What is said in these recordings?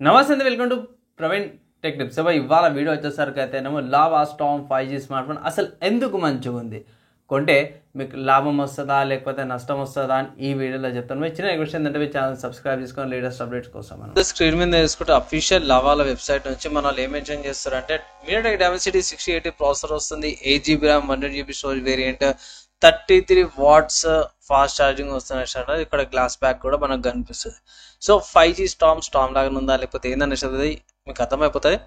నమస్తే అండి, welcome to Praveen tech tips. ఇవాళ వీడియో వచ్చేసరికి అయితేనేమో lava Storm 5G smart phone అసలు ఎందుకు మంచిగా ఉంది, కొంటే మీకు లాభం వస్తుందా లేకపోతే నష్టం వస్తుందా అని ఈ వీడియోలో చెప్తాను. మీరు చిన్న క్వశ్చన్ ఏంటంటే మీ ఛానల్ సబ్స్క్రైబ్ చేసుకొని లేటెస్ట్ అప్డేట్స్ కోసం మనం స్క్రీన్ మీద తీసుకుంటే అఫీషియల్ లావాల వెబ్సైట్ నుంచి మనం ఏం మెన్షన్ చేస్తారంటే మీడియాటెక్ డైమెన్సిటీ 6080 ప్రాసెసర్ వస్తుంది, 8GB RAM 100GB storage variant, 33 watts fast charging వస్తున్నట్టు ఇక్కడ గ్లాస్ బ్యాక్ కూడా మనకు కనిపిస్తుంది. సో 5G స్టామ్ లాగా ఉందా లేకపోతే ఏందనేది మీకు అర్థమైపోతుంది.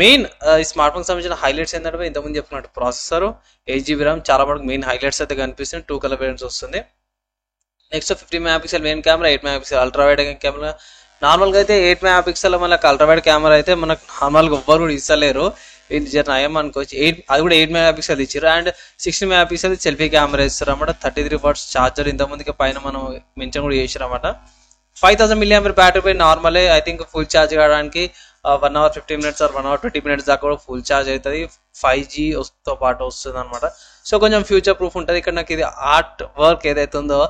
మెయిన్ ఈ స్మార్ట్ ఫోన్ సంబంధించిన హైలైట్స్ ఏంటంటే ఇంతకుముందు చెప్పుకున్నట్టు ప్రాసెసర్, 8GB ర్యామ్, చాలా మనకు మెయిన్ హైలైట్స్ అయితే కనిపిస్తుంది. 2 కలర్ వేరియంట్స్ వస్తుంది. Next 50 megapixel main camera, 8 megapixel ultra wide camera. నార్మల్గా అయితే 8 మెగాపిక్సెల్ మనకు అల్ట్రా వైడ్ కెమెరా అయితే మనకు నార్మల్గా ఎవ్వరు కూడా ఇస్తలేరు, ఇది జర నయం అనుకోవచ్చు. అది కూడా 8 మెగాపిక్సెల్ ఇచ్చారు. అండ్ 60 మెగాపిక్సెల్ సెల్ఫీ కెమెరా ఇస్తారు అన్నమాట. 33 వాట్స్ ఛార్జర్ ఇంతకుముందుకి పైన మనం మెన్షన్ కూడా చేసారు అన్నమాట. 5000 mAh బ్యాటరీ పై నార్మలే. ఐ థింక్ ఫుల్ ఛార్జ్ కావడానికి 1 hour 15 minutes are 1 hour 20 minutes దాకా కూడా ఫుల్ ఛార్జ్ అవుతుంది. 5G తో పాటు వస్తుంది అనమాట. సో కొంచెం ఫ్యూచర్ ప్రూఫ్ ఉంటుంది. ఇక్కడ నాకు ఇది ఆర్ట్ వర్క్ ఏదైతే ఉందో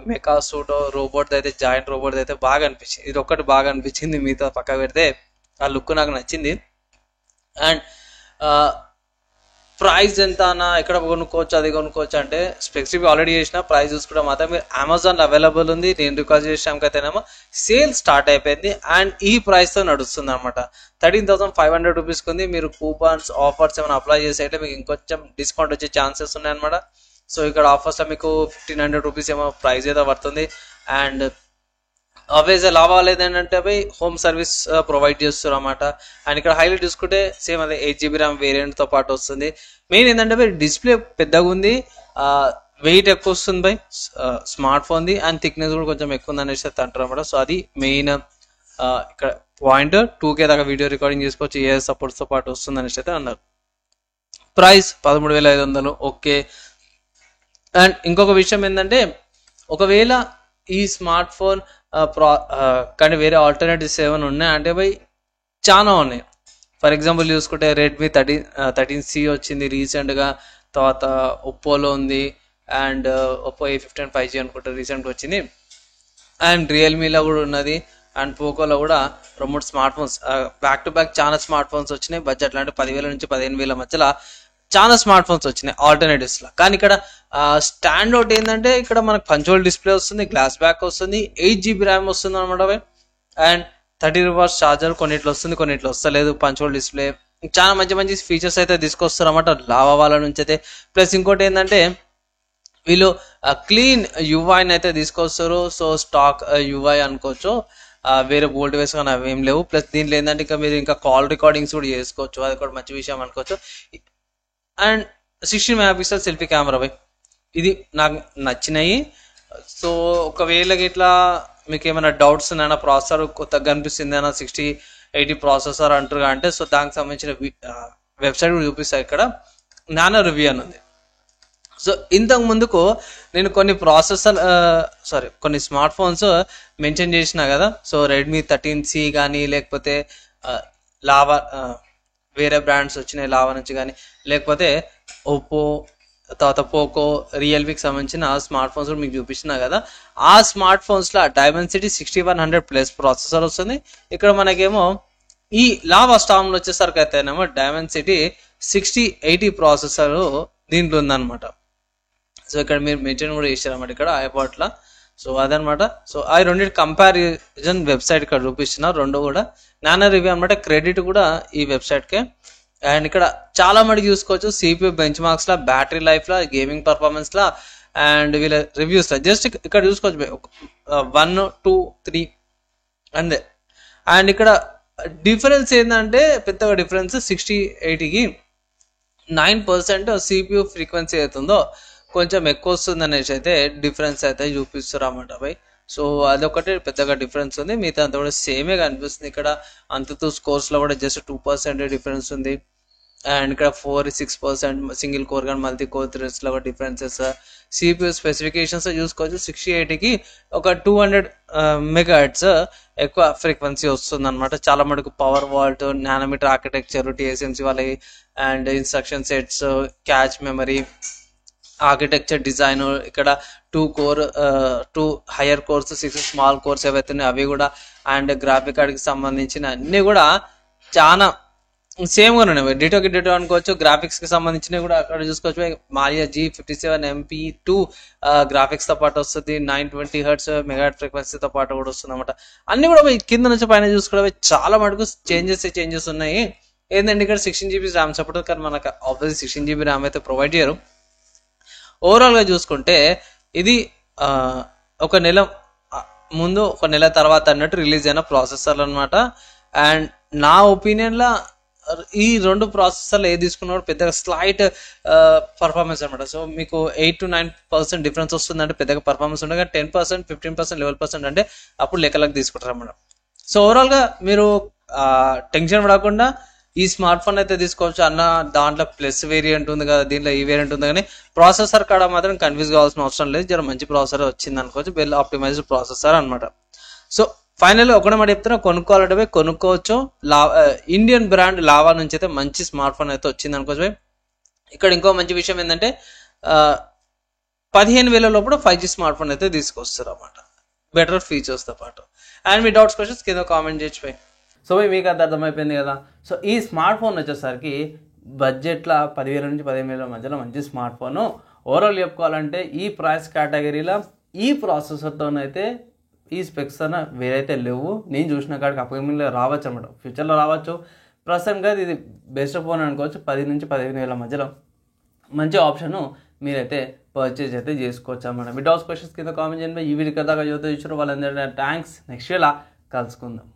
మెకా సూట్ రోబోట్ అయితే జాయింట్ రోబోట్ అయితే బాగా అనిపించింది. ఇది ఒక్కటి బాగా అనిపించింది, మీతో పక్క పెడితే ఆ లుక్ నాకు నచ్చింది. అండ్ ప్రైస్ ఎంత అన్న ఇక్కడ కొనుక్కోవచ్చు అది కొనుక్కోవచ్చు అంటే స్పెసిఫిక్ ఆల్రెడీ చేసిన ప్రైస్ చూసుకుంటే మాత్రం మీరు అమెజాన్ అవైలబుల్ ఉంది. నేను రికార్డ్ చేసాకైతేనేమో సేల్ స్టార్ట్ అయిపోయింది అండ్ ఈ ప్రైస్తో నడుస్తుంది అనమాట. 13,500 రూపీస్కి ఉంది. మీరు కూపన్స్ ఆఫర్స్ ఏమైనా అప్లై చేసేటే మీకు ఇంకొంచెం డిస్కౌంట్ వచ్చే ఛాన్సెస్ ఉన్నాయన్నమాట. సో ఇక్కడ ఆఫర్స్లో మీకు 1500 రూపీస్ ఏమో ప్రైస్ అయితే పడుతుంది. అండ్ ఆబ్వియస్ లాభాలు ఏంటంటే పోయి హోమ్ సర్వీస్ ప్రొవైడ్ చేస్తారు అన్నమాట. అండ్ ఇక్కడ హైలైట్ చూసుకుంటే సేమ్ అదే 8GB ర్యామ్ వేరియంట్తో పాటు వస్తుంది. మెయిన్ ఏంటంటే పోయి డిస్ప్లే పెద్దగా ఉంది, వెయిట్ ఎక్కువ వస్తుంది బై స్మార్ట్ ఫోన్ది, అండ్ థిక్నెస్ కూడా కొంచెం ఎక్కువ ఉంది అనేసి అంటారు అన్నమాట. సో అది మెయిన్ ఇక్కడ పాయింట్. 2K దాకా వీడియో రికార్డింగ్ చేసుకోవచ్చు, ఏ సపోర్ట్స్తో పాటు వస్తుంది అనేసి అయితే అన్నారు. Price 13,500 okay. అండ్ ఇంకొక విషయం ఏంటంటే ఒకవేళ ఈ స్మార్ట్ ఫోన్ కానీ వేరే ఆల్టర్నేటివ్స్ ఏమైనా ఉన్నాయి అంటే పోయి చాలా ఉన్నాయి. ఫర్ ఎగ్జాంపుల్ చూసుకుంటే రెడ్మీ 13C వచ్చింది రీసెంట్గా, తర్వాత ఒప్పోలో ఉంది, అండ్ ఒప్పో A15 5G అనుకుంటే రీసెంట్గా వచ్చింది. అండ్ రియల్మీలో కూడా ఉన్నది, అండ్ పోకోలో కూడా 2 smart phones back to back చాలా స్మార్ట్ ఫోన్స్ వచ్చినాయి. బడ్జెట్ అంటే 10,000 నుంచి 15,000 మధ్యలో చాలా స్మార్ట్ ఫోన్స్ వచ్చినాయి ఆల్టర్నేటివ్స్లో. కానీ ఇక్కడ స్టాండ్ అవుట్ ఏంటంటే ఇక్కడ మనకు పంచోల్ డిస్ప్లే వస్తుంది, గ్లాస్ బ్యాక్ వస్తుంది, 8GB ర్యామ్ వస్తుంది అనమాట. అండ్ 33 వాట్స్ ఛార్జర్ కొన్నిట్లో వస్తుంది, కొన్నిట్లో వస్తలేదు. పంచోల్ డిస్ప్లే చాలా మంచి మంచి ఫీచర్స్ అయితే తీసుకొస్తారు అన్నమాట లావా వాళ్ళ నుంచి అయితే. ప్లస్ ఇంకోటి ఏంటంటే వీళ్ళు క్లీన్ యూఐని అయితే తీసుకొస్తారు. సో స్టాక్ యూఐ అనుకోవచ్చు, వేరే బోల్ట్ వేస్ కానీ అవి ఏం లేవు. ప్లస్ దీంట్లో ఏంటంటే ఇంకా మీరు ఇంకా కాల్ రికార్డింగ్స్ కూడా చేసుకోవచ్చు, అది కూడా మంచి విషయం అనుకోవచ్చు. And 16 megapixel selfie camera by ఇది నాకు నచ్చినాయి. సో ఒకవేళ ఇట్లా మీకు ఏమైనా డౌట్స్ ఉన్నాయన్నా, ప్రాసెసర్ కొత్తగా కనిపిస్తుంది అన్న 6080 ప్రాసెసర్ అంటారు అంటే సో దానికి సంబంధించిన వెబ్సైట్ కూడా చూపిస్తాను. ఇక్కడ నానో రివ్యూ అని ఉంది. సో ఇంతకు ముందుకు నేను కొన్ని స్మార్ట్ ఫోన్స్ మెన్షన్ చేసిన కదా. సో రెడ్మీ 13C కానీ లేకపోతే లావా వేరే బ్రాండ్స్ వచ్చినాయి లావా నుంచి కానీ, లేకపోతే ఒప్పో, తర్వాత పోకో, రియల్మీకి సంబంధించిన స్మార్ట్ ఫోన్స్ కూడా మీకు చూపిస్తున్నా కదా. ఆ స్మార్ట్ ఫోన్స్లో డైమెన్సిటీ 6100+ ప్రాసెసర్ వస్తుంది. ఇక్కడ మనకేమో ఈ లావా స్టార్మ్లో వచ్చేసరికి అయితేనేమో డైమెన్సిటీ 6080 ప్రాసెసర్ దీంట్లో ఉందన్నమాట. సో ఇక్కడ మీరు మెన్షన్ కూడా చేశారన్నమాట ఇక్కడ ఐపాడ్లో. సో అదనమాట. సో ఆ రెండింటి కంపారిజన్ వెబ్సైట్ ఇక్కడ చూపిస్తున్నారు, రెండు కూడా నానో రివ్యూ అనమాట. క్రెడిట్ కూడా ఈ వెబ్సైట్కే. అండ్ ఇక్కడ చాలా మటుకు చూసుకోవచ్చు CPU బెంచ్ మార్క్స్లా, బ్యాటరీ లైఫ్లా, గేమింగ్ పర్ఫార్మెన్స్లా, అండ్ వీళ్ళ రివ్యూస్లా. జస్ట్ ఇక్కడ చూసుకోవచ్చు 1, 2, 3 అంతే. అండ్ ఇక్కడ డిఫరెన్స్ ఏంటంటే పెద్దగా డిఫరెన్స్ 6080కి 9% CPU ఫ్రీక్వెన్సీ అవుతుందో కొంచెం ఎక్కువ వస్తుంది అనేసి అయితే డిఫరెన్స్ అయితే చూపిస్తారు అన్నమాట బై. సో అదొకటి పెద్దగా డిఫరెన్స్ ఉంది, మిగతా అంతా కూడా సేమే కనిపిస్తుంది. ఇక్కడ అంతతో స్కోర్స్లో కూడా జస్ట్ 2% డిఫరెన్స్ ఉంది. అండ్ ఇక్కడ 4-6% సింగిల్ కోర్ కానీ మల్టీ కోర్ థ్రెడ్స్లో కూడా డిఫరెన్సెస్. CPU స్పెసిఫికేషన్స్ చూసుకోవచ్చు 6080కి ఒక 200 MHz ఎక్కువ ఫ్రీక్వెన్సీ వస్తుంది అనమాట. చాలా మటుకు power vault, nanometer architecture, TSMC వాళ్ళకి, and instruction sets, cache memory, architecture design, ఇక్కడ 2 హయ్యర్ కోర్స్, 6 స్మాల్ కోర్స్ ఏవైతే ఉన్నాయో అవి కూడా, అండ్ గ్రాఫిక్ కార్డ్కి సంబంధించిన అన్నీ కూడా చాలా సేమ్గా ఉన్నాయి. డిటోకి డిటో అనుకోవచ్చు. గ్రాఫిక్స్కి సంబంధించినవి కూడా అక్కడ చూసుకోవచ్చు. మాలియా G57MP2 గ్రాఫిక్స్తో పాటు వస్తుంది. 920 Hz మెగాహెర్ట్జ్ ఫ్రీక్వెన్సీతో పాటు కూడా వస్తుంది అనమాట. అన్నీ కూడా కింద నుంచి పైన చూసుకోవడం చాలా మటుకు చేంజెస్ ఉన్నాయి. ఏంటంటే ఇక్కడ 16 GB ర్యామ్ సపోర్ట్, కానీ మనకు ఆబ్వియస్లీ 16 GB ర్యామ్ అయితే ప్రొవైడ్ చేయరు. ఓవరాల్గా చూసుకుంటే ఇది ఒక నెల ముందు, ఒక నెల తర్వాత అన్నట్టు రిలీజ్ అయిన ప్రాసెసర్లు అనమాట. అండ్ నా ఒపీనియన్లో ఈ 2 ప్రాసెసర్లు ఏది తీసుకున్నా పెద్దగా స్లైట్ పర్ఫార్మెన్స్ అనమాట. సో మీకు 8 to 9% డిఫరెన్స్ వస్తుందంటే పెద్దగా పర్ఫార్మెన్స్ ఉండదు. కానీ 10%, 15%, 11% అంటే అప్పుడు లెక్కలకు తీసుకుంటారు అన్నమాట. సో ఓవరాల్గా మీరు టెన్షన్ పడకుండా ఈ స్మార్ట్ ఫోన్ అయితే తీసుకోవచ్చు అన్న. దాంట్లో ప్లస్ వేరియంట్ ఉంది కదా, దీంట్లో ఈ వేరియంట్ ఉంది, కానీ ప్రాసెసర్ కాడ మాత్రం కన్ఫ్యూజ్ కావాల్సిన అవసరం లేదు. జర మంచి ప్రాసెసర్ వచ్చింది అనుకోవచ్చు, వెల్ ఆప్టిమైజ్డ్ ప్రాసెసర్ అనమాట. సో ఫైనల్ ఒకటే మాట చెప్తున్నా, కొనుక్కోవాలంటే కొనుక్కోవచ్చు. ఇండియన్ బ్రాండ్ లావా నుంచి అయితే మంచి స్మార్ట్ ఫోన్ అయితే వచ్చింది అనుకోవచ్చు. ఇక్కడ ఇంకో మంచి విషయం ఏంటంటే 15,000 లోపల 5G స్మార్ట్ ఫోన్ అయితే తీసుకొస్తారు అన్నమాట, బెటర్ ఫీచర్స్తో పాటు. అండ్ మీ డౌట్స్, క్వశ్చన్స్ కింద కామెంట్ చేయొచ్చు. సో మీకు అది అర్థమైపోయింది కదా. సో ఈ స్మార్ట్ ఫోన్ వచ్చేసరికి బడ్జెట్లో 10,000 నుంచి 15,000 మధ్యలో మంచి స్మార్ట్ ఫోను. ఓవరాల్ చెప్పుకోవాలంటే ఈ ప్రైస్ కేటగిరీలో ఈ ప్రాసెసర్తోనైతే ఈ స్పెక్స్ అన్న వేరైతే లేవు. నేను చూసిన కాడికి అప్కమింగ్లో రావచ్చు అనమాట, ఫ్యూచర్లో రావచ్చు. ప్రస్తుతానికి ఇది బెస్ట్ ఫోన్ అనుకోవచ్చు. 10 నుంచి 15,000 మధ్యలో మంచి ఆప్షను మీరైతే పర్చేజ్ అయితే చేసుకోవచ్చు అన్నమాట. మీ డౌట్స్, క్వశ్చన్స్ కింద కామెంట్ చేయండి. ఈ వీడియో దాకా యువత ఇచ్చారు వాళ్ళందరికీ థ్యాంక్స్. నెక్స్ట్ ఇలా కలుసుకుందాం.